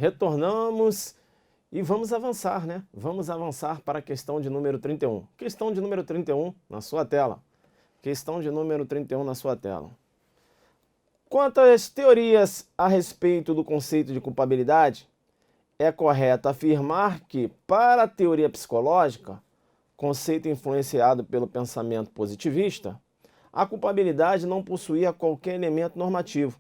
Retornamos e vamos avançar, né? Vamos avançar para a questão de número 31. Questão de número 31 na sua tela. Questão de número 31 na sua tela. Quanto às teorias a respeito do conceito de culpabilidade, é correto afirmar que, para a teoria psicológica, conceito influenciado pelo pensamento positivista, a culpabilidade não possuía qualquer elemento normativo,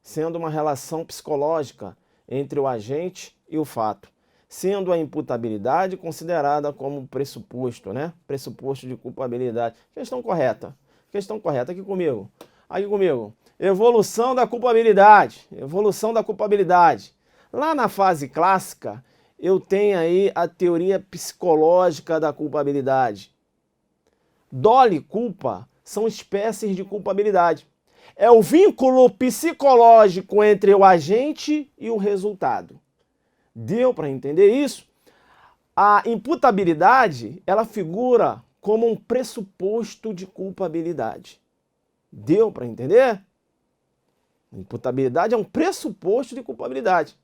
sendo uma relação psicológica entre o agente e o fato, sendo a imputabilidade considerada como pressuposto, né? Pressuposto de culpabilidade. Questão correta. Questão correta aqui comigo. Aqui comigo. Evolução da culpabilidade. Evolução da culpabilidade. Lá na fase clássica, eu tenho aí a teoria psicológica da culpabilidade. Dolo e culpa são espécies de culpabilidade. É o vínculo psicológico entre o agente e o resultado. Deu para entender isso? A imputabilidade, ela figura como um pressuposto de culpabilidade. Deu para entender? A imputabilidade é um pressuposto de culpabilidade.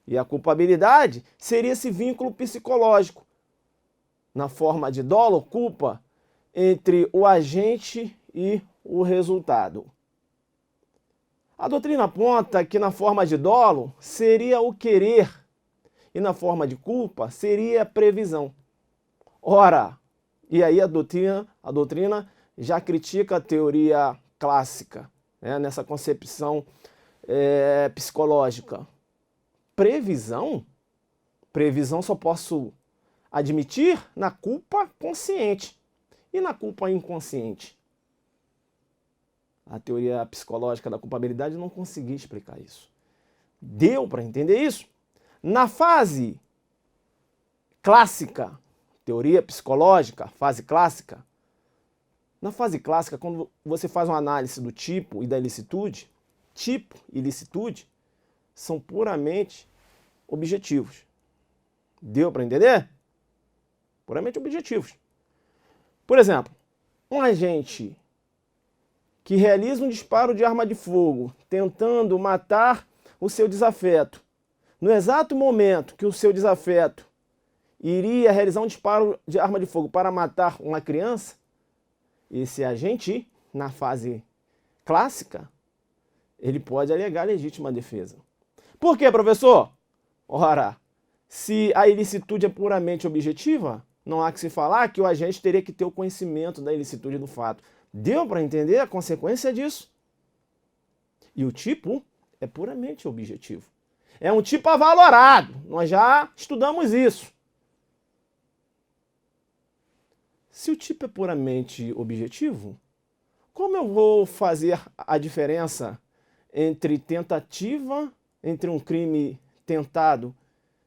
E a culpabilidade seria esse vínculo psicológico, na forma de dolo, culpa, entre o agente e o resultado. A doutrina aponta que na forma de dolo seria o querer e na forma de culpa seria a previsão. Ora, e aí a doutrina já critica a teoria clássica, né, nessa concepção psicológica. Previsão? Previsão só posso admitir na culpa consciente e na culpa inconsciente. A teoria psicológica da culpabilidade não conseguia explicar isso. Deu para entender isso? Na fase clássica, teoria psicológica, fase clássica, na fase clássica, quando você faz uma análise do tipo e da ilicitude, tipo e ilicitude são puramente objetivos. Deu para entender? Puramente objetivos. Por exemplo, um agente que realiza um disparo de arma de fogo tentando matar o seu desafeto, no exato momento que o seu desafeto iria realizar um disparo de arma de fogo para matar uma criança, esse agente, na fase clássica, ele pode alegar legítima defesa. Por quê, professor? Ora, se a ilicitude é puramente objetiva, não há que se falar que o agente teria que ter o conhecimento da ilicitude do fato. Deu para entender a consequência disso? E o tipo é puramente objetivo. É um tipo avalorado. Nós já estudamos isso. Se o tipo é puramente objetivo, como eu vou fazer a diferença entre tentativa, entre um crime tentado,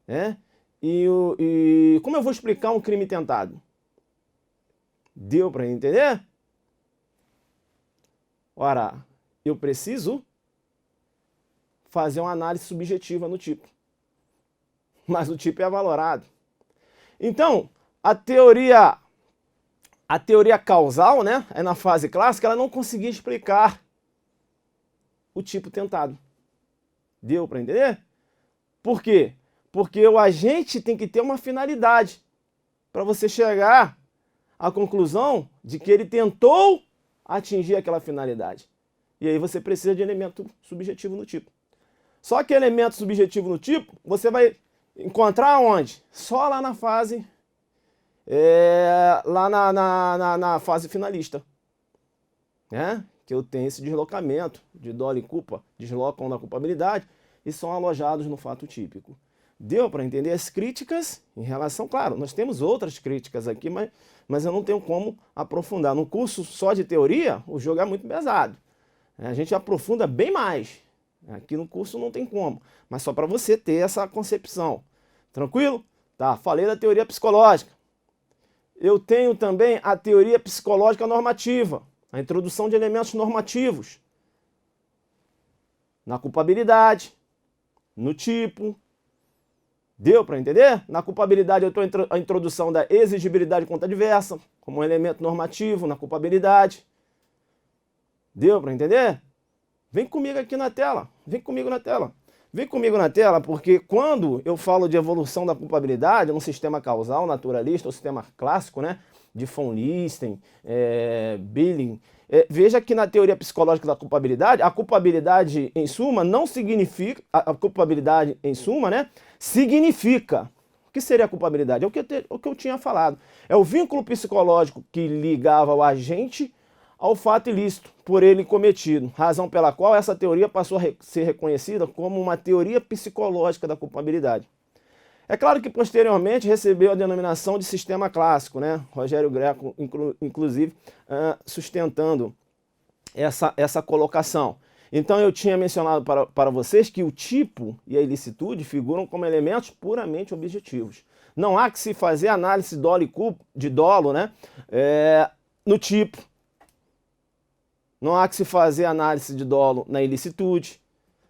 né? E como eu vou explicar um crime tentado? Deu para entender? Ora, eu preciso fazer uma análise subjetiva no tipo. Mas o tipo é valorado. Então, a teoria causal, né, na fase clássica, ela não conseguia explicar o tipo tentado. Deu para entender? Por quê? Porque o agente tem que ter uma finalidade para você chegar à conclusão de que ele tentou atingir aquela finalidade. E aí você precisa de elemento subjetivo no tipo. Só que elemento subjetivo no tipo, você vai encontrar onde? Só lá na fase, na fase finalista. Né? Que eu tenho esse deslocamento de dolo e culpa, deslocam na culpabilidade e são alojados no fato típico. Deu para entender as críticas em relação... Claro, nós temos outras críticas aqui, mas eu não tenho como aprofundar. No curso só de teoria, o jogo é muito pesado. A gente aprofunda bem mais. Aqui no curso não tem como. Mas só para você ter essa concepção. Tranquilo? Tá, falei da teoria psicológica. Eu tenho também a teoria psicológica normativa. A introdução de elementos normativos. Na culpabilidade, no tipo... Deu para entender? Na culpabilidade eu tenho a introdução da exigibilidade contra adversa, como um elemento normativo na culpabilidade. Deu para entender? Vem comigo aqui na tela, vem comigo na tela. Vem comigo na tela, porque quando eu falo de evolução da culpabilidade no sistema causal, naturalista, ou sistema clássico, né, de von Listen, Billing, veja que na teoria psicológica da culpabilidade, a culpabilidade em suma não significa, a culpabilidade em suma, né, significa. O que seria a culpabilidade? É o que eu tinha falado. É o vínculo psicológico que ligava o agente ao fato ilícito por ele cometido, razão pela qual essa teoria passou a ser reconhecida como uma teoria psicológica da culpabilidade. É claro que posteriormente recebeu a denominação de sistema clássico, né? Rogério Greco, inclusive, sustentando essa colocação. Então eu tinha mencionado para vocês que o tipo e a ilicitude figuram como elementos puramente objetivos. Não há que se fazer análise de dolo, né? No tipo. Não há que se fazer análise de dolo na ilicitude.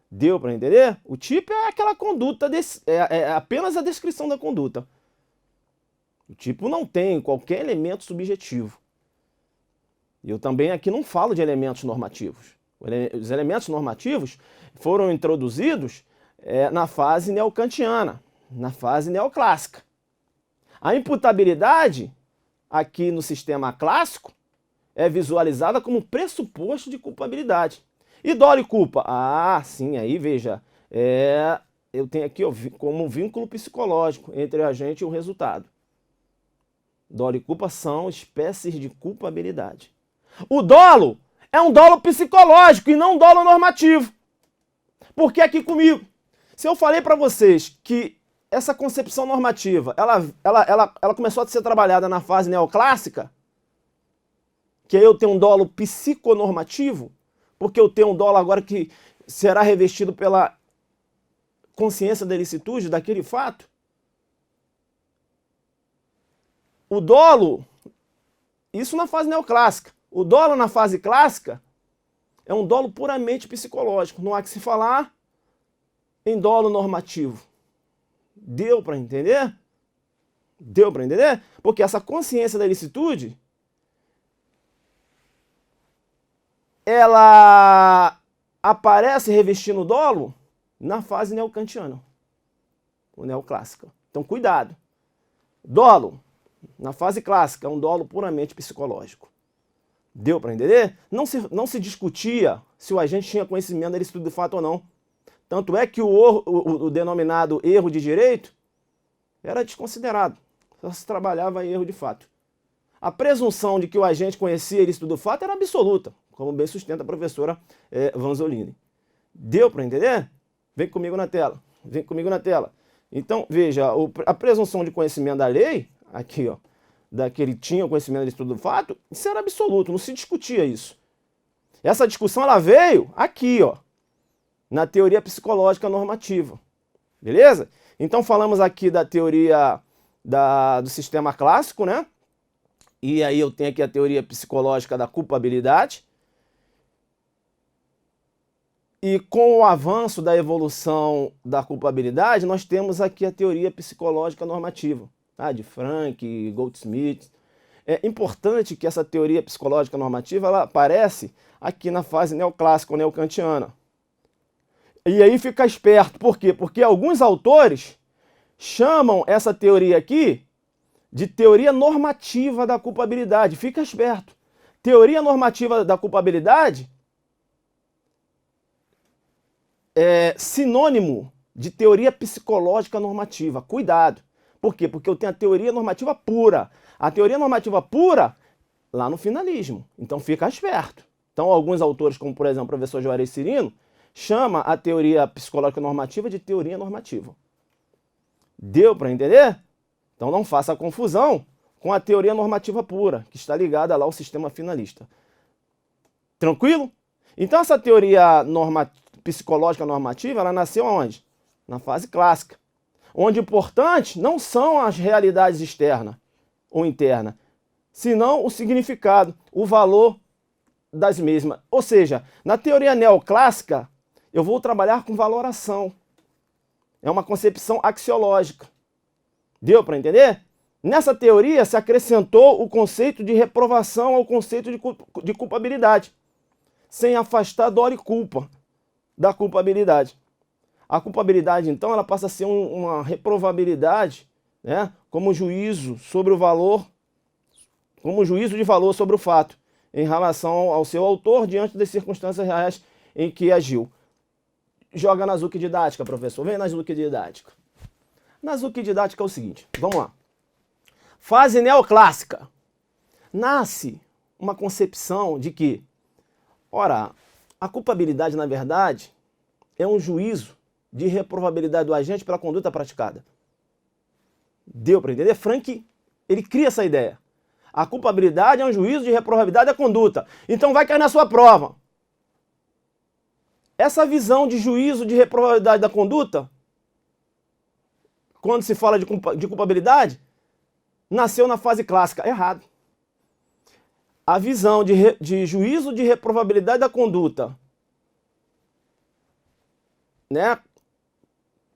Deu para entender? O tipo é aquela conduta, é apenas a descrição da conduta. O tipo não tem qualquer elemento subjetivo. E eu também aqui não falo de elementos normativos. Os elementos normativos foram introduzidos na fase neocantiana, na fase neoclássica. A imputabilidade, aqui no sistema clássico, é visualizada como pressuposto de culpabilidade. E dolo e culpa? Ah, sim, aí veja, eu tenho aqui como um vínculo psicológico entre o agente e o resultado. Dolo e culpa são espécies de culpabilidade. O dolo é um dolo psicológico e não um dolo normativo. Porque aqui comigo, se eu falei para vocês que essa concepção normativa, ela começou a ser trabalhada na fase neoclássica, que aí eu tenho um dolo psiconormativo, porque eu tenho um dolo agora que será revestido pela consciência da ilicitude daquele fato. O dolo, isso na fase neoclássica. O dolo na fase clássica é um dolo puramente psicológico. Não há que se falar em dolo normativo. Deu para entender? Deu para entender? Porque essa consciência da ilicitude, ela aparece revestindo o dolo na fase neocantiana, ou neoclássica. Então, cuidado. Dolo, na fase clássica, é um dolo puramente psicológico. Deu para entender? Não se discutia se o agente tinha conhecimento da ilicitude do fato ou não. Tanto é que o denominado erro de direito era desconsiderado. Só se trabalhava em erro de fato. A presunção de que o agente conhecia a ilicitude do fato era absoluta, como bem sustenta a professora Vanzolini. Deu para entender? Vem comigo na tela. Vem comigo na tela. Então, veja, a presunção de conhecimento da lei, aqui, ó, daquele tinha o conhecimento da ilicitude do fato, isso era absoluto, não se discutia isso. Essa discussão ela veio aqui, ó, na teoria psicológica normativa. Beleza? Então falamos aqui da teoria do sistema clássico, né? E aí eu tenho aqui a teoria psicológica da culpabilidade. E com o avanço da evolução da culpabilidade, nós temos aqui a teoria psicológica normativa, tá? De Frank, Goldsmith. É importante que essa teoria psicológica normativa ela aparece aqui na fase neoclássica ou neocantiana. E aí fica esperto. Por quê? Porque alguns autores chamam essa teoria aqui de teoria normativa da culpabilidade. Fica esperto. Teoria normativa da culpabilidade é sinônimo de teoria psicológica normativa. Cuidado. Por quê? Porque eu tenho a teoria normativa pura. A teoria normativa pura, lá no finalismo. Então fica esperto. Então alguns autores, como por exemplo o professor Juarez Cirino, chama a teoria psicológica normativa de teoria normativa. Deu para entender? Então não faça confusão com a teoria normativa pura, que está ligada lá ao sistema finalista. Tranquilo? Então essa teoria psicológica normativa, ela nasceu onde? Na fase clássica. Onde o importante não são as realidades externas ou internas, senão o significado, o valor das mesmas. Ou seja, na teoria neoclássica, eu vou trabalhar com valoração. É uma concepção axiológica. Deu para entender? Nessa teoria se acrescentou o conceito de reprovação ao conceito de culpabilidade, sem afastar dolo e culpa da culpabilidade. A culpabilidade, então, ela passa a ser uma reprovabilidade, né, como juízo sobre o valor, como juízo de valor sobre o fato, em relação ao seu autor diante das circunstâncias reais em que agiu. Joga na Zuc didática, professor. Vem na Zuc didática. Na Zuc didática é o seguinte, vamos lá. Fase neoclássica. Nasce uma concepção de que, ora, a culpabilidade, na verdade, é um juízo de reprovabilidade do agente pela conduta praticada. Deu para entender? Frank, ele cria essa ideia. A culpabilidade é um juízo de reprovabilidade da conduta. Então vai cair na sua prova. Essa visão de juízo de reprovabilidade da conduta, quando se fala de culpabilidade, nasceu na fase clássica. Errado. A visão de juízo de reprovabilidade da conduta, né,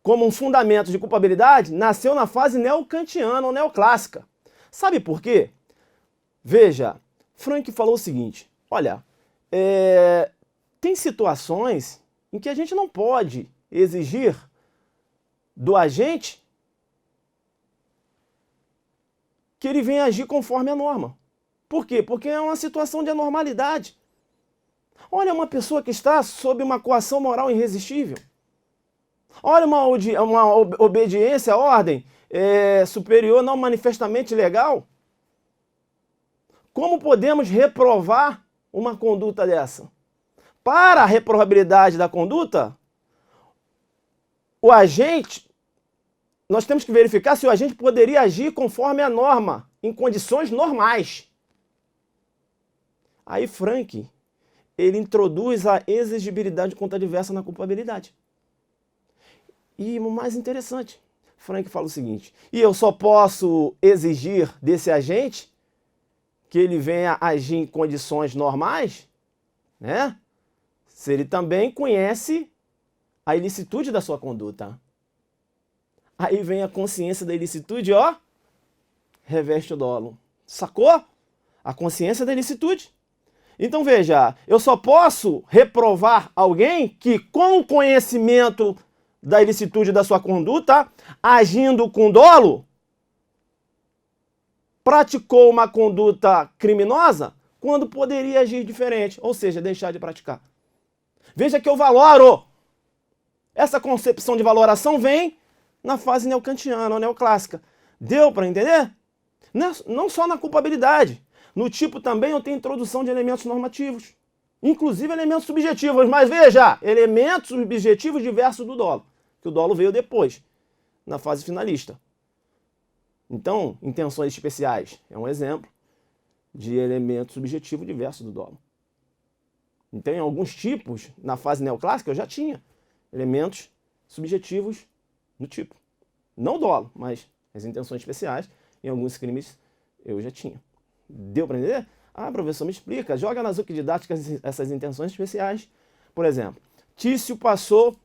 como um fundamento de culpabilidade, nasceu na fase neocantiana ou neoclássica. Sabe por quê? Veja, Frank falou o seguinte, olha, tem situações em que a gente não pode exigir do agente que ele venha agir conforme a norma. Por quê? Porque é uma situação de anormalidade. Olha uma pessoa que está sob uma coação moral irresistível. Olha uma obediência à ordem superior não manifestamente legal. Como podemos reprovar uma conduta dessa? Para a reprovabilidade da conduta, o agente, nós temos que verificar se o agente poderia agir conforme a norma, em condições normais. Aí Frank, ele introduz a exigibilidade de conta diversa na culpabilidade. E o mais interessante, Frank fala o seguinte, e eu só posso exigir desse agente que ele venha agir em condições normais, né? Se ele também conhece a ilicitude da sua conduta. Aí vem a consciência da ilicitude, ó, reveste o dolo. Sacou? A consciência da ilicitude. Então veja, eu só posso reprovar alguém que com conhecimento da ilicitude da sua conduta, agindo com dolo, praticou uma conduta criminosa quando poderia agir diferente, ou seja, deixar de praticar. Veja que eu valoro. Essa concepção de valoração vem na fase neocantiana ou neoclássica. Deu para entender? Não só na culpabilidade. No tipo também eu tenho introdução de elementos normativos, inclusive elementos subjetivos. Mas veja, elementos subjetivos diversos do dolo, que o dolo veio depois, na fase finalista. Então, intenções especiais é um exemplo de elemento subjetivo diverso do dolo. Então, em alguns tipos, na fase neoclássica, eu já tinha elementos subjetivos no tipo. Não dolo, mas as intenções especiais, em alguns crimes, eu já tinha. Deu para entender? Ah, professor, me explica. Joga na Zuc didática essas intenções especiais. Por exemplo, Tício passou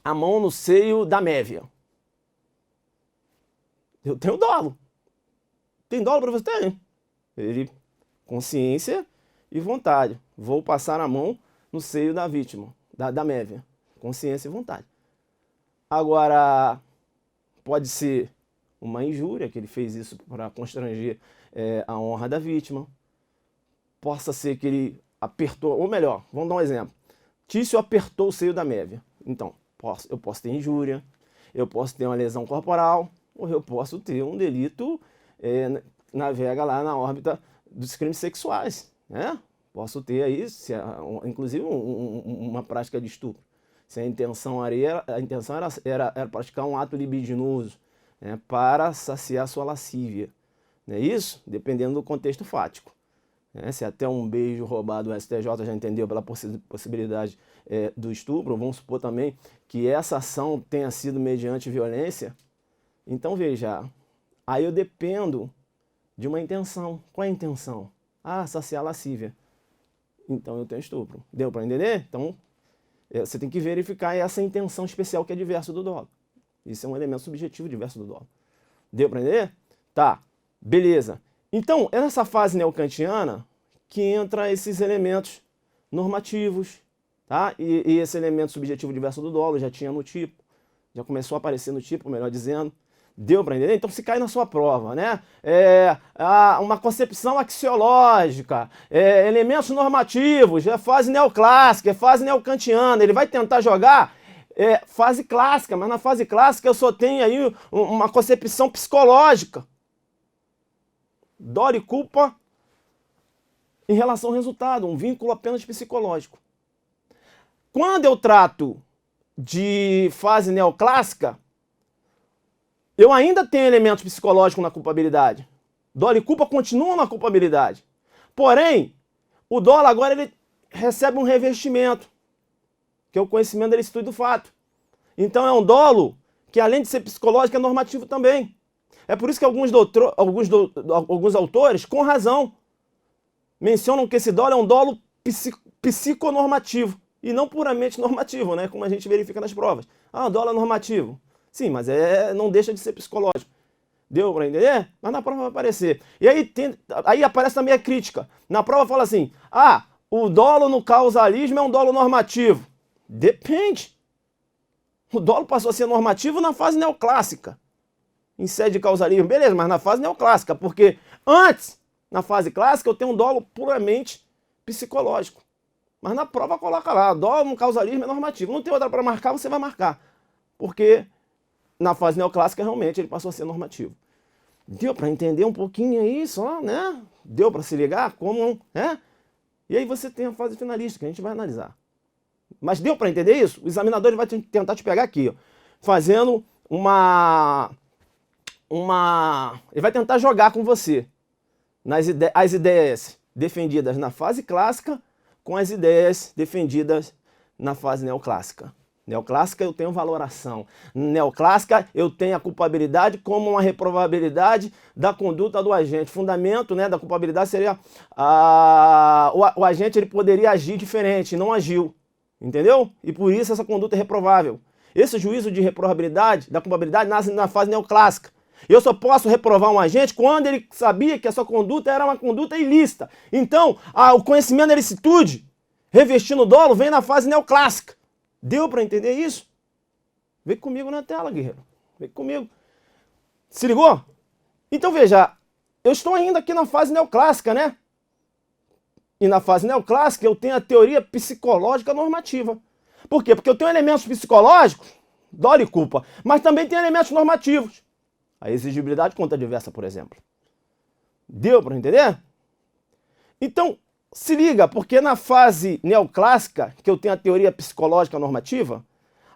a mão no seio da Mévia. Eu tenho dolo. Tem dolo, professor? Tem. Ele, consciência e vontade. Vou passar a mão no seio da vítima, da Mévia. Consciência e vontade. Agora, pode ser uma injúria, que ele fez isso para constranger a honra da vítima. Possa ser que ele apertou, ou melhor, vamos dar um exemplo. Tício apertou o seio da Mévia. Então, eu posso ter injúria, eu posso ter uma lesão corporal, ou eu posso ter um delito, navega lá na órbita dos crimes sexuais, né? Posso ter aí, inclusive, uma prática de estupro. Se a intenção era praticar um ato libidinoso, né, para saciar sua lascívia. Não é isso? Dependendo do contexto fático. Se até um beijo roubado o STJ já entendeu pela possibilidade do estupro, vamos supor também que essa ação tenha sido mediante violência. Então veja, aí eu dependo de uma intenção. Qual é a intenção? Ah, saciar a lascívia. Então eu tenho estupro. Deu para entender? Então você tem que verificar essa intenção especial que é diverso do dolo. Isso é um elemento subjetivo diverso do dolo. Deu para entender? Tá, beleza. Então, é nessa fase neocantiana que entra esses elementos normativos, tá? E esse elemento subjetivo diverso do dolo já tinha no tipo, já começou a aparecer no tipo, melhor dizendo. Deu para entender? Então, se cai na sua prova, né? Uma concepção axiológica, elementos normativos, é fase neoclássica, é fase neocantiana, ele vai tentar jogar fase clássica, mas na fase clássica eu só tenho aí uma concepção psicológica. Dolo e culpa em relação ao resultado, um vínculo apenas psicológico. Quando eu trato de fase neoclássica, eu ainda tenho elementos psicológicos na culpabilidade. Dolo e culpa continuam na culpabilidade. Porém, o dolo agora ele recebe um revestimento, que é o conhecimento da ilicitude do fato. Então é um dolo que, além de ser psicológico, é normativo também. É por isso que alguns autores, com razão, mencionam que esse dolo é um dolo psiconormativo e não puramente normativo, né? Como a gente verifica nas provas. Ah, o dolo é normativo. Sim, mas não deixa de ser psicológico. Deu para entender? Mas na prova vai aparecer. E aí aparece também a crítica. Na prova fala assim, o dolo no causalismo é um dolo normativo. Depende. O dolo passou a ser normativo na fase neoclássica. Em sede de causalismo, beleza, mas na fase neoclássica. Porque antes, na fase clássica, eu tenho um dolo puramente psicológico. Mas na prova coloca lá, dolo no causalismo é normativo. Não tem outra para marcar, você vai marcar. Porque na fase neoclássica, realmente, ele passou a ser normativo. Deu para entender um pouquinho aí só, né? Deu para se ligar como, né? E aí você tem a fase finalista, que a gente vai analisar. Mas deu para entender isso? O examinador ele vai tentar te pegar aqui, ó, fazendo ele vai tentar jogar com você as ideias defendidas na fase clássica com as ideias defendidas na fase neoclássica. Neoclássica eu tenho valoração. Neoclássica eu tenho a culpabilidade como uma reprovabilidade da conduta do agente. Fundamento, né, da culpabilidade seria o agente ele poderia agir diferente, não agiu. Entendeu? E por isso essa conduta é reprovável. Esse juízo de reprovabilidade, da culpabilidade, nasce na fase neoclássica. Eu só posso reprovar um agente quando ele sabia que a sua conduta era uma conduta ilícita. Então, o conhecimento da ilicitude, revestindo o dolo, vem na fase neoclássica. Deu para entender isso? Vem comigo na tela, guerreiro. Vem comigo. Se ligou? Então veja, eu estou ainda aqui na fase neoclássica, né? E na fase neoclássica eu tenho a teoria psicológica normativa. Por quê? Porque eu tenho elementos psicológicos, dolo e culpa, mas também tenho elementos normativos. A exigibilidade contra diversa, por exemplo. Deu para entender? Então, se liga, porque na fase neoclássica, que eu tenho a teoria psicológica normativa,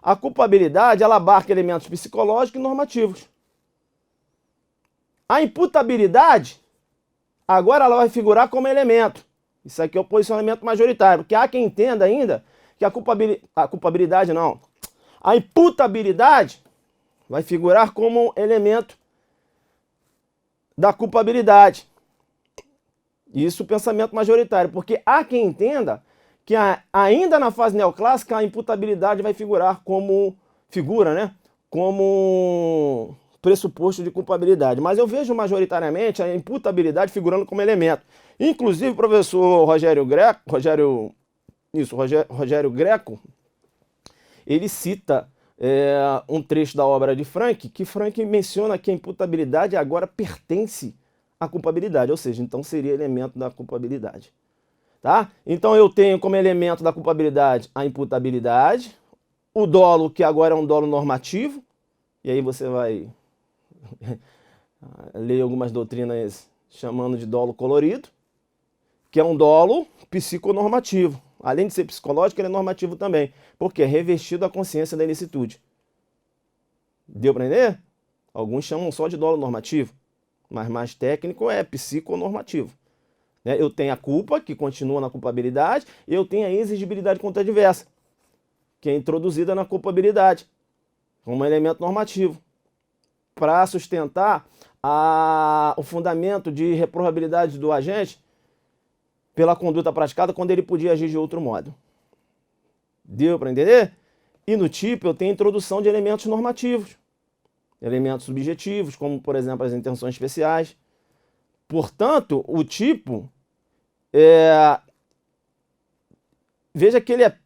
a culpabilidade ela abarca elementos psicológicos e normativos. A imputabilidade, agora ela vai figurar como elemento. Isso aqui é o posicionamento majoritário, porque há quem entenda ainda que a imputabilidade vai figurar como elemento da culpabilidade. Isso o pensamento majoritário, porque há quem entenda que ainda na fase neoclássica a imputabilidade vai figurar como como pressuposto de culpabilidade. Mas eu vejo majoritariamente a imputabilidade figurando como elemento. Inclusive o professor Rogério Greco, ele cita um trecho da obra de Frank, que Frank menciona que a imputabilidade agora pertence à culpabilidade, ou seja, então seria elemento da culpabilidade. Tá? Então eu tenho como elemento da culpabilidade a imputabilidade, o dolo, que agora é um dolo normativo, e aí você vai ler algumas doutrinas chamando de dolo colorido, que é um dolo psiconormativo. Além de ser psicológico, ele é normativo também, porque é revestido a consciência da ilicitude. Deu para entender? Alguns chamam só de dolo normativo, mas mais técnico é psiconormativo. Eu tenho a culpa, que continua na culpabilidade, e eu tenho a exigibilidade contradversa, que é introduzida na culpabilidade, como elemento normativo, para sustentar o fundamento de reprovabilidade do agente pela conduta praticada quando ele podia agir de outro modo. Deu para entender? E no tipo eu tenho a introdução de elementos normativos, elementos subjetivos, como por exemplo as intenções especiais. Portanto, o tipo veja que ele é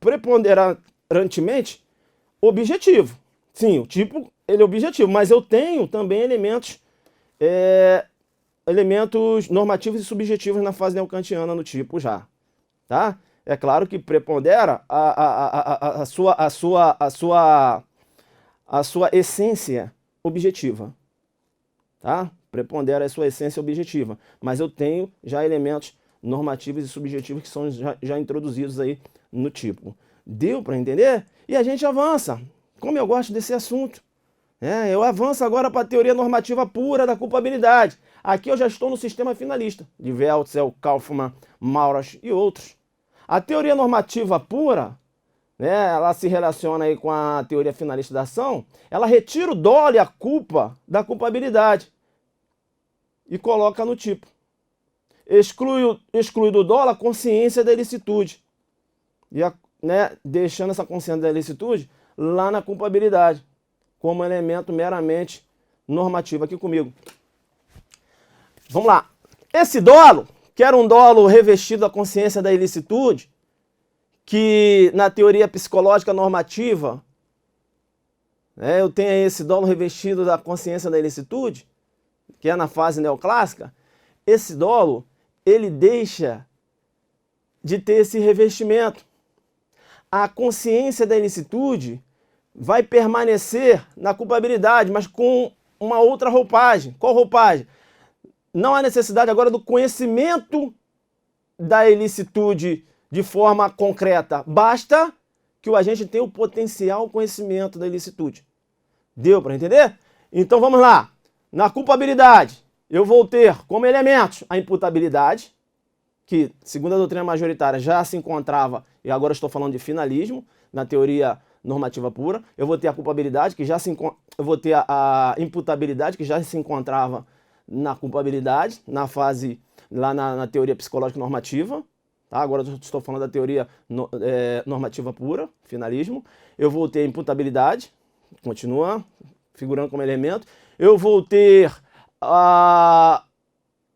preponderantemente objetivo. Sim, o tipo ele é objetivo, mas eu tenho também elementos normativos e subjetivos na fase neocantiana no tipo já, tá? É claro que prepondera a sua essência objetiva, tá? Prepondera a sua essência objetiva, mas eu tenho já elementos normativos e subjetivos que são já introduzidos aí no tipo. Deu para entender? E a gente avança. Como eu gosto desse assunto. Eu avanço agora para a teoria normativa pura da culpabilidade. Aqui eu já estou no sistema finalista, de Welzel, Kaufmann, Maurach e outros. A teoria normativa pura, ela se relaciona aí com a teoria finalista da ação, ela retira o dolo e a culpa da culpabilidade e coloca no tipo. Exclui do dolo a consciência da ilicitude, e deixando essa consciência da ilicitude lá na culpabilidade, como elemento meramente normativo aqui comigo. Vamos lá. Esse dolo, que era um dolo revestido da consciência da ilicitude, que na teoria psicológica normativa, eu tenho aí esse dolo revestido da consciência da ilicitude, que é na fase neoclássica, esse dolo, ele deixa de ter esse revestimento. A consciência da ilicitude vai permanecer na culpabilidade, mas com uma outra roupagem. Qual roupagem? Não há necessidade agora do conhecimento da ilicitude de forma concreta. Basta que o agente tenha o potencial conhecimento da ilicitude. Deu para entender? Então vamos lá. Na culpabilidade, eu vou ter como elementos a imputabilidade, que, segundo a doutrina majoritária, já se encontrava, e agora estou falando de finalismo, na teoria normativa pura. Eu vou ter a culpabilidade, eu vou ter a imputabilidade, que já se encontrava na culpabilidade, na fase, lá na teoria psicológica normativa. Tá? Agora eu estou falando da teoria normativa pura, finalismo. Eu vou ter a imputabilidade, continua figurando como elemento. Eu vou ter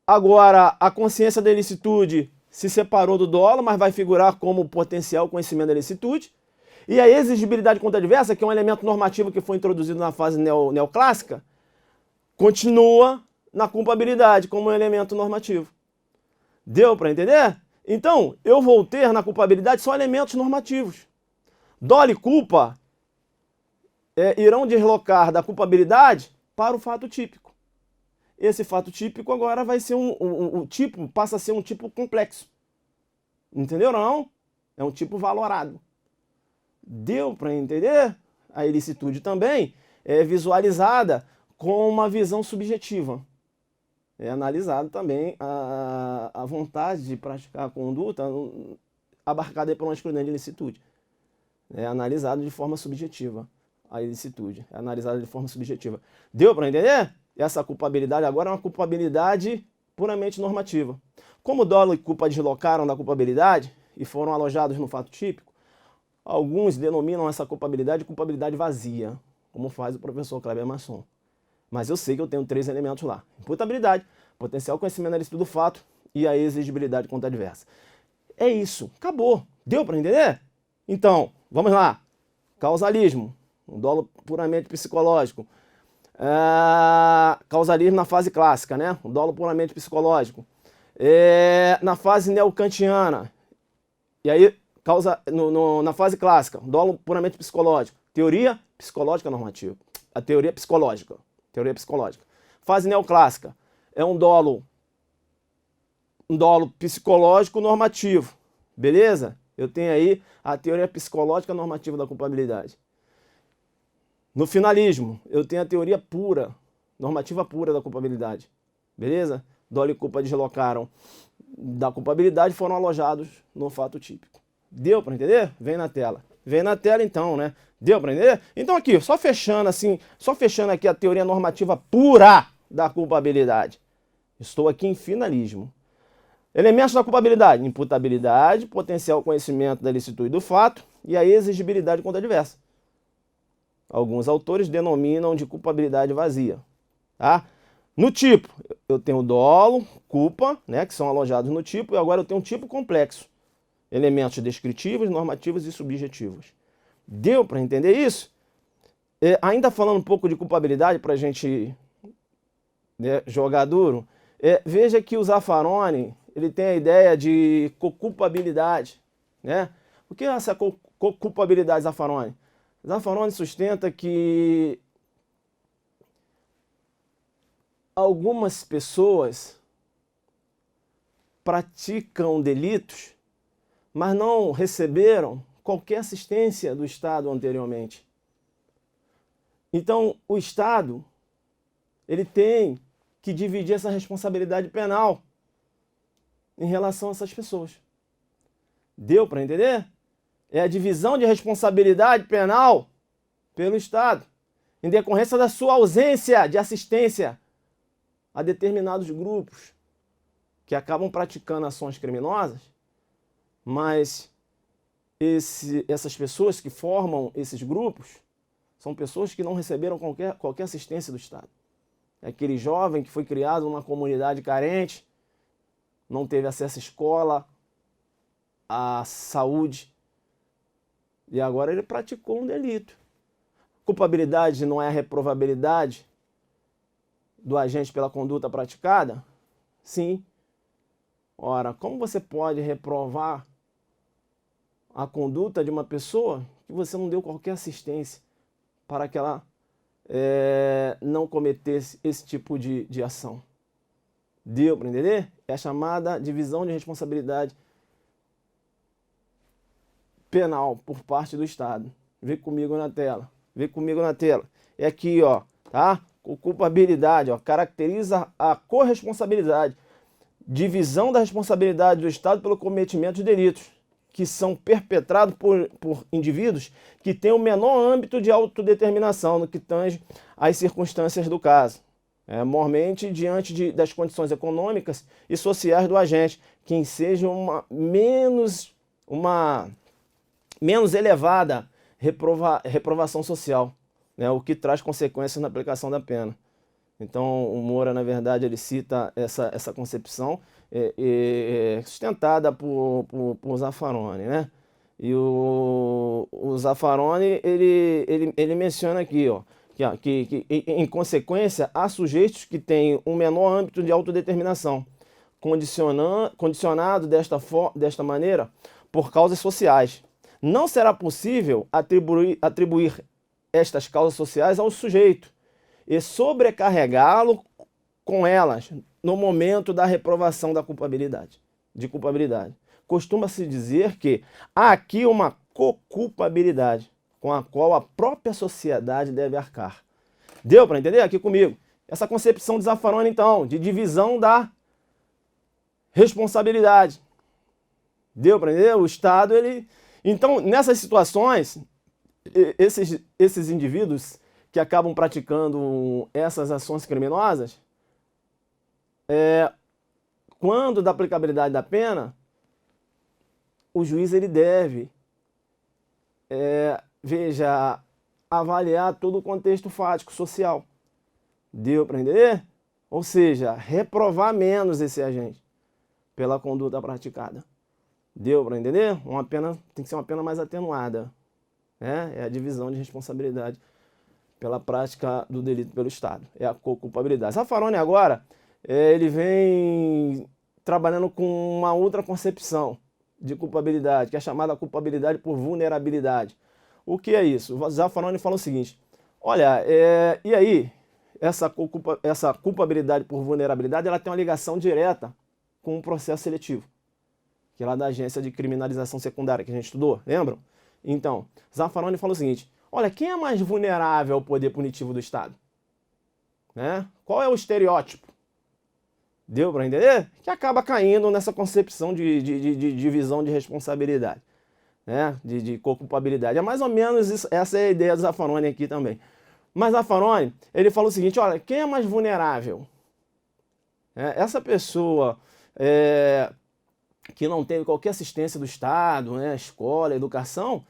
agora a consciência da ilicitude se separou do dolo, mas vai figurar como potencial conhecimento da ilicitude. E a exigibilidade contradversa, que é um elemento normativo que foi introduzido na fase neoclássica, continua na culpabilidade como um elemento normativo. Deu para entender? Então, eu vou ter na culpabilidade só elementos normativos. Dolo e culpa irão deslocar da culpabilidade para o fato típico. Esse fato típico agora vai ser um tipo, passa a ser um tipo complexo. Entendeu não? É um tipo valorado. Deu para entender? A ilicitude também é visualizada com uma visão subjetiva. É analisado também a vontade de praticar a conduta abarcada por uma excludente de ilicitude. É analisado de forma subjetiva. A ilicitude é analisada de forma subjetiva. Deu para entender? Essa culpabilidade agora é uma culpabilidade puramente normativa. Como dolo e culpa deslocaram da culpabilidade e foram alojados no fato típico, alguns denominam essa culpabilidade de culpabilidade vazia, como faz o professor Kleber Masson. Mas eu sei que eu tenho 3 elementos lá. Imputabilidade, potencial conhecimento da ilicitude do fato e a exigibilidade contradversa. É isso. Acabou. Deu para entender? Então, vamos lá. Causalismo. Um dolo puramente psicológico. Causalismo na fase clássica, né? Um dolo puramente psicológico. Na fase neocantiana. E aí, na fase clássica, um dolo puramente psicológico. Teoria psicológica normativa. A teoria psicológica. Teoria psicológica. Fase neoclássica. É um dolo psicológico normativo. Beleza? Eu tenho aí a teoria psicológica normativa da culpabilidade. No finalismo, eu tenho a teoria pura, normativa pura da culpabilidade. Beleza? Dolo e culpa deslocaram da culpabilidade e foram alojados no fato típico. Deu para entender? Vem na tela. Vem na tela então, né? Deu para entender? Então aqui, só fechando aqui a teoria normativa pura da culpabilidade. Estou aqui em finalismo. Elementos da culpabilidade: imputabilidade, potencial conhecimento da ilicitude do fato e a exigibilidade contradversa. Alguns autores denominam de culpabilidade vazia. Tá? No tipo, eu tenho dolo, culpa, né, que são alojados no tipo, e agora eu tenho um tipo complexo. elementos descritivos, normativos e subjetivos. Deu para entender isso? Ainda falando um pouco de culpabilidade para a gente jogar duro, veja que o Zaffaroni ele tem a ideia de co-culpabilidade, né? O que é essa co-culpabilidade, Zaffaroni? Zaffaroni sustenta que algumas pessoas praticam delitos, mas não receberam qualquer assistência do Estado anteriormente. Então, o Estado ele tem que dividir essa responsabilidade penal em relação a essas pessoas. Deu para entender? É a divisão de responsabilidade penal pelo Estado, em decorrência da sua ausência de assistência a determinados grupos que acabam praticando ações criminosas, mas essas pessoas que formam esses grupos são pessoas que não receberam qualquer assistência do Estado. É aquele jovem que foi criado numa comunidade carente, não teve acesso à escola, à saúde, e agora ele praticou um delito. Culpabilidade não é a reprovabilidade do agente pela conduta praticada? Sim. Ora, como você pode reprovar a conduta de uma pessoa que você não deu qualquer assistência para que ela não cometesse esse tipo de ação? Deu para entender? É a chamada divisão de responsabilidade penal por parte do Estado. Vê comigo na tela. Vê comigo na tela. É aqui, ó, tá? O culpabilidade, ó, caracteriza a corresponsabilidade. Divisão da responsabilidade do Estado pelo cometimento de delitos, que são perpetrados por indivíduos que têm o menor âmbito de autodeterminação no que tange às circunstâncias do caso. Mormente diante das condições econômicas e sociais do agente, que seja uma menos elevada reprovação social, né, o que traz consequências na aplicação da pena. Então, o Moura, na verdade, ele cita essa concepção sustentada por Zaffaroni, né? E o Zaffaroni, ele menciona aqui, ó, que em consequência, há sujeitos que têm um menor âmbito de autodeterminação, condicionado desta maneira por causas sociais. Não será possível atribuir estas causas sociais ao sujeito e sobrecarregá-lo com elas no momento da reprovação da culpabilidade. Costuma-se dizer que há aqui uma co-culpabilidade com a qual a própria sociedade deve arcar. Deu para entender aqui comigo? Essa concepção de Zaffaroni, então, de divisão da responsabilidade. Deu para entender? O Estado, ele... Então, nessas situações, esses indivíduos que acabam praticando essas ações criminosas, quando da aplicabilidade da pena, o juiz ele deve, avaliar todo o contexto fático, social. Deu para entender? Ou seja, reprovar menos esse agente pela conduta praticada. Deu para entender? Uma pena tem que ser uma pena mais atenuada, né? É a divisão de responsabilidade pela prática do delito pelo Estado. É a co-culpabilidade. Zaffaroni agora, ele vem trabalhando com uma outra concepção de culpabilidade, que é chamada culpabilidade por vulnerabilidade. O que é isso? O Zaffaroni fala o seguinte: olha, e aí, essa culpabilidade por vulnerabilidade, ela tem uma ligação direta com o processo seletivo, que é lá da Agência de Criminalização Secundária, que a gente estudou, lembram? Então, Zaffaroni fala o seguinte: olha, quem é mais vulnerável ao poder punitivo do Estado? Né? Qual é o estereótipo? Deu para entender? Que acaba caindo nessa concepção de divisão de responsabilidade, né? De co-culpabilidade. É mais ou menos isso, essa é a ideia do Zaffaroni aqui também. Mas Zaffaroni, ele fala o seguinte: olha, quem é mais vulnerável? Essa pessoa que não teve qualquer assistência do Estado, né, escola, educação,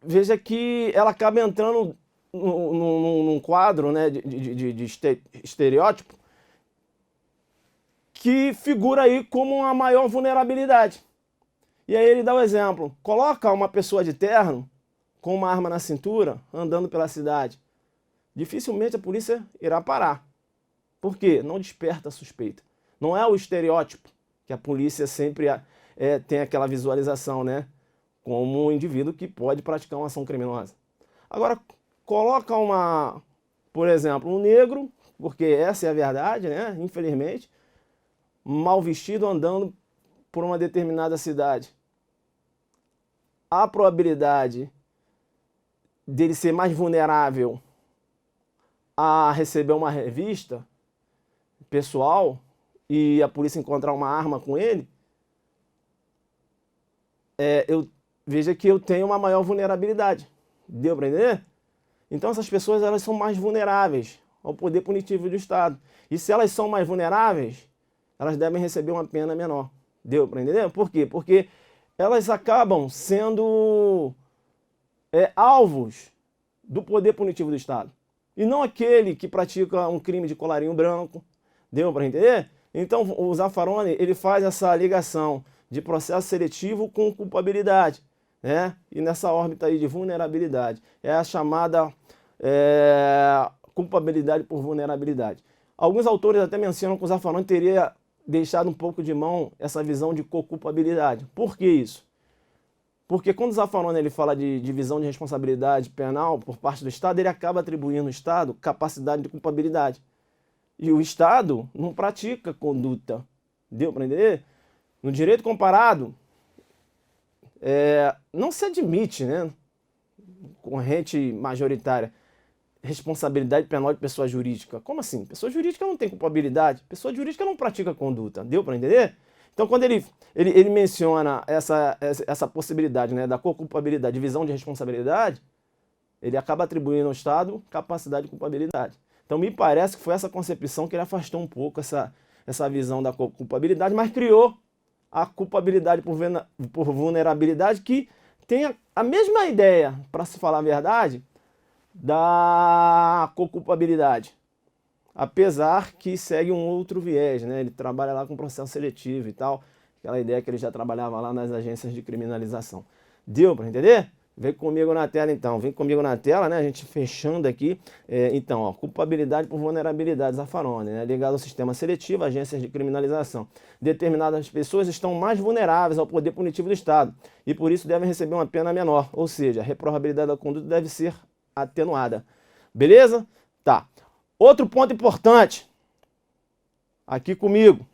veja que ela acaba entrando num quadro, né, de estereótipo, que figura aí como uma maior vulnerabilidade. E aí ele dá o exemplo, coloca uma pessoa de terno com uma arma na cintura, andando pela cidade. Dificilmente a polícia irá parar. Por quê? Não desperta suspeita. Não é o estereótipo que a polícia sempre tem aquela visualização, né? Como um indivíduo que pode praticar uma ação criminosa. Agora, coloca por exemplo, um negro, porque essa é a verdade, né? Infelizmente, mal vestido andando por uma determinada cidade. A probabilidade dele ser mais vulnerável a receber uma revista pessoal e a polícia encontrar uma arma com ele, veja que eu tenho uma maior vulnerabilidade. Deu para entender? Então essas pessoas elas são mais vulneráveis ao poder punitivo do Estado. E se elas são mais vulneráveis, elas devem receber uma pena menor. Deu para entender? Por quê? Porque elas acabam sendo alvos do poder punitivo do Estado. E não aquele que pratica um crime de colarinho branco. Deu para entender? Então o Zaffaroni ele faz essa ligação de processo seletivo com culpabilidade, né? E nessa órbita aí de vulnerabilidade. É a chamada culpabilidade por vulnerabilidade. Alguns autores até mencionam que o Zaffaroni teria deixado um pouco de mão essa visão de co-culpabilidade. Por que isso? Porque quando o Zaffaroni ele fala de divisão de responsabilidade penal por parte do Estado, ele acaba atribuindo ao Estado capacidade de culpabilidade. E o Estado não pratica conduta. Deu para entender? No direito comparado, não se admite, né, corrente majoritária, responsabilidade penal de pessoa jurídica. Como assim? Pessoa jurídica não tem culpabilidade. Pessoa jurídica não pratica conduta. Deu para entender? Então, quando ele menciona essa possibilidade, né, da co-culpabilidade, divisão de responsabilidade, ele acaba atribuindo ao Estado capacidade de culpabilidade. Então, me parece que foi essa concepção que ele afastou um pouco essa visão da culpabilidade, mas criou a culpabilidade por vulnerabilidade, que tem a mesma ideia, para se falar a verdade, da culpabilidade. Apesar que segue um outro viés, né? Ele trabalha lá com processo seletivo e tal, aquela ideia que ele já trabalhava lá nas agências de criminalização. Deu para entender? Vem comigo na tela então, vem comigo na tela, né? A gente fechando aqui. Então, ó, culpabilidade por vulnerabilidade, Zaffaroni, né? Ligado ao sistema seletivo, agências de criminalização. Determinadas pessoas estão mais vulneráveis ao poder punitivo do Estado e por isso devem receber uma pena menor, ou seja, a reprobabilidade da conduta deve ser atenuada. Beleza? Tá. Outro ponto importante, aqui comigo.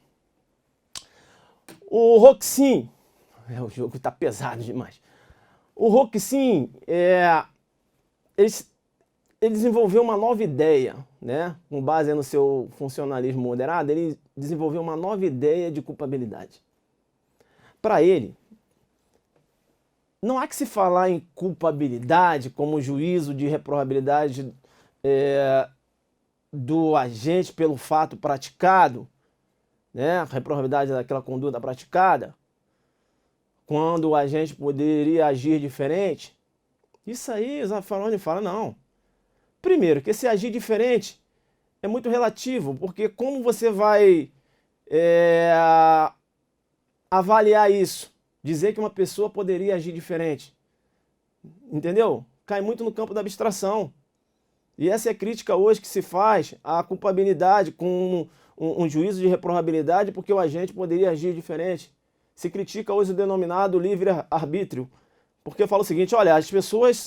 O Roxin, o jogo tá pesado demais. O Roxin, ele desenvolveu uma nova ideia, né? Com base no seu funcionalismo moderado, ele desenvolveu uma nova ideia de culpabilidade. Para ele, não há que se falar em culpabilidade como juízo de reprobabilidade do agente pelo fato praticado, né? A reprobabilidade daquela conduta praticada, quando o agente poderia agir diferente. Isso aí, o Zaffaroni fala, não. Primeiro, que esse agir diferente é muito relativo, porque como você vai avaliar isso? Dizer que uma pessoa poderia agir diferente. Entendeu? Cai muito no campo da abstração. E essa é a crítica hoje que se faz à culpabilidade com um juízo de reprobabilidade porque o agente poderia agir diferente. Se critica hoje o denominado livre-arbítrio, porque fala o seguinte, olha, as pessoas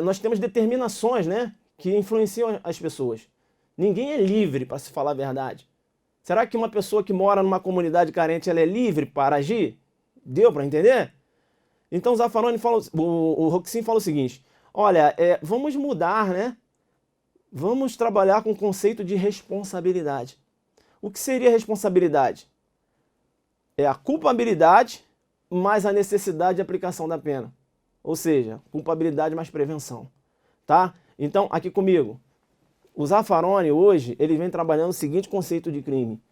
nós temos determinações, né, que influenciam as pessoas. Ninguém é livre, para se falar a verdade. Será que uma pessoa que mora numa comunidade carente ela é livre para agir? Deu para entender? Então o Zaffaroni o Roxin fala o seguinte, olha, vamos mudar, né? Vamos trabalhar com o conceito de responsabilidade. O que seria responsabilidade? É a culpabilidade mais a necessidade de aplicação da pena. Ou seja, culpabilidade mais prevenção. Tá? Então, aqui comigo. O Zaffaroni hoje, ele vem trabalhando o seguinte conceito de crime.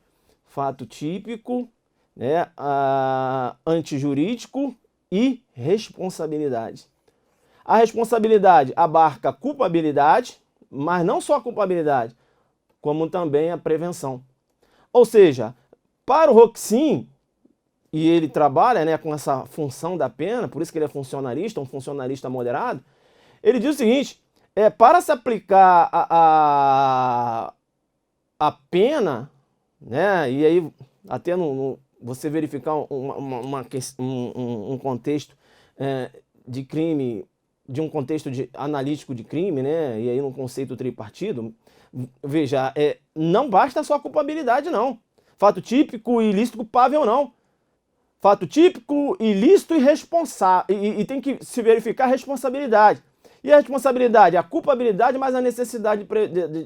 Fato típico, né, antijurídico e responsabilidade. A responsabilidade abarca a culpabilidade, mas não só a culpabilidade, como também a prevenção. Ou seja, para o Roxin, e ele trabalha, né, com essa função da pena, por isso que ele é funcionalista, um funcionalista moderado, ele diz o seguinte, para se aplicar a pena, né, e aí até você verificar um contexto de crime, de um contexto analítico de crime, né, e aí no conceito tripartido, veja, não basta só a culpabilidade, não. Fato típico, ilícito, culpável, não. Fato típico, ilícito e responsável. E tem que se verificar a responsabilidade. E a responsabilidade? A culpabilidade mais a necessidade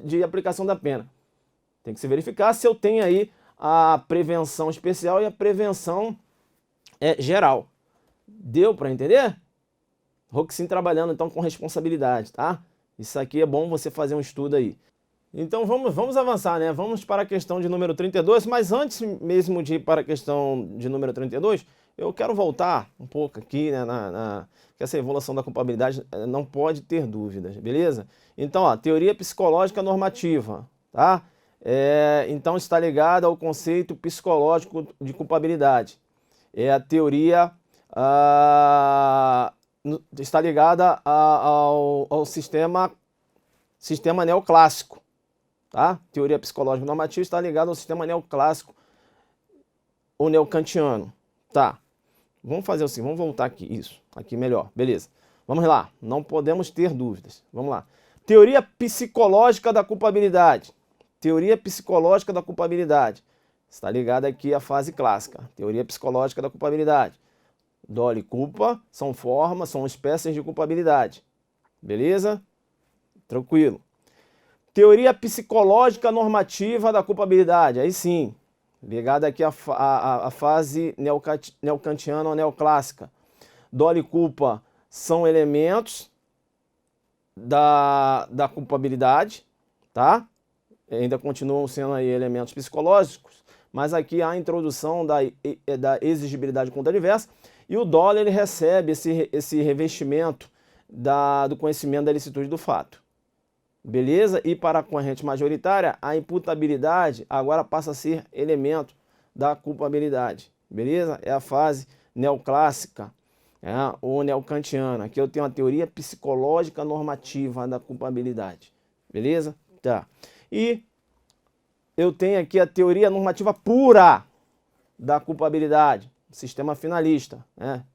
de aplicação da pena. Tem que se verificar se eu tenho aí a prevenção especial e a prevenção geral. Deu para entender? Roxin trabalhando então com responsabilidade, tá? Isso aqui é bom você fazer um estudo aí. Então vamos avançar, né? Vamos para a questão de número 32, mas antes mesmo de ir para a questão de número 32, eu quero voltar um pouco aqui, né, que essa evolução da culpabilidade não pode ter dúvidas, beleza? Então, ó, teoria psicológica normativa, tá? Então está ligada ao conceito psicológico de culpabilidade. É a teoria está ligada ao sistema neoclássico. Tá? Teoria psicológica normativa está ligada ao sistema neoclássico ou neocantiano. Tá. Vamos fazer assim, vamos voltar aqui, isso, aqui melhor, beleza. Vamos lá, não podemos ter dúvidas. Vamos lá. Teoria psicológica da culpabilidade. Teoria psicológica da culpabilidade. Está ligada aqui à fase clássica. Teoria psicológica da culpabilidade. Dolo e culpa são formas, são espécies de culpabilidade. Beleza? Tranquilo. Teoria psicológica normativa da culpabilidade, aí sim, ligada aqui à fase neocantiana ou neoclássica. Dolo e culpa são elementos da culpabilidade, tá? Ainda continuam sendo aí elementos psicológicos, mas aqui há a introdução da exigibilidade contra diversa, e o dolo ele recebe esse revestimento do conhecimento da ilicitude do fato. Beleza? E para a corrente majoritária, a imputabilidade agora passa a ser elemento da culpabilidade. Beleza? É a fase neoclássica, ou neocantiana. Aqui eu tenho a teoria psicológica normativa da culpabilidade. Beleza? Tá. E eu tenho aqui a teoria normativa pura da culpabilidade. Sistema finalista.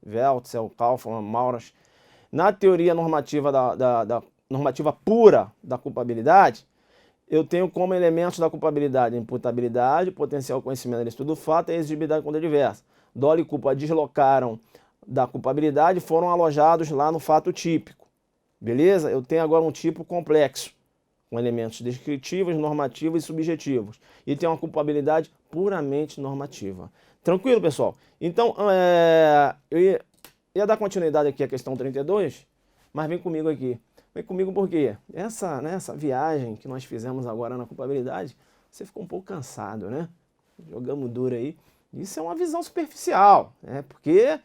Weltzel, Kaufmann, Maurach. Na teoria normativa normativa pura da culpabilidade, eu tenho como elementos da culpabilidade a imputabilidade, potencial conhecimento do estudo do fato e a exigibilidade contra diversa. Dolo e culpa deslocaram da culpabilidade e foram alojados lá no fato típico. Beleza? Eu tenho agora um tipo complexo, com elementos descritivos, normativos e subjetivos. E tem uma culpabilidade puramente normativa. Tranquilo, pessoal? Então, eu ia dar continuidade aqui à questão 32, mas vem comigo aqui. Vem comigo porque essa viagem que nós fizemos agora na culpabilidade, você ficou um pouco cansado, né? Jogamos duro aí. Isso é uma visão superficial, né? Porque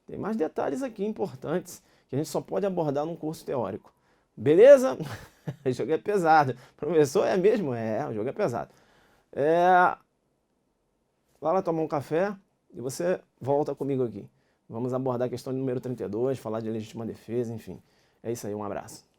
tem mais detalhes aqui importantes que a gente só pode abordar num curso teórico. Beleza? O jogo é pesado. Professor, é mesmo? O jogo é pesado. Vai lá tomar um café e você volta comigo aqui. Vamos abordar a questão número 32, falar de legítima defesa, enfim. É isso aí, um abraço.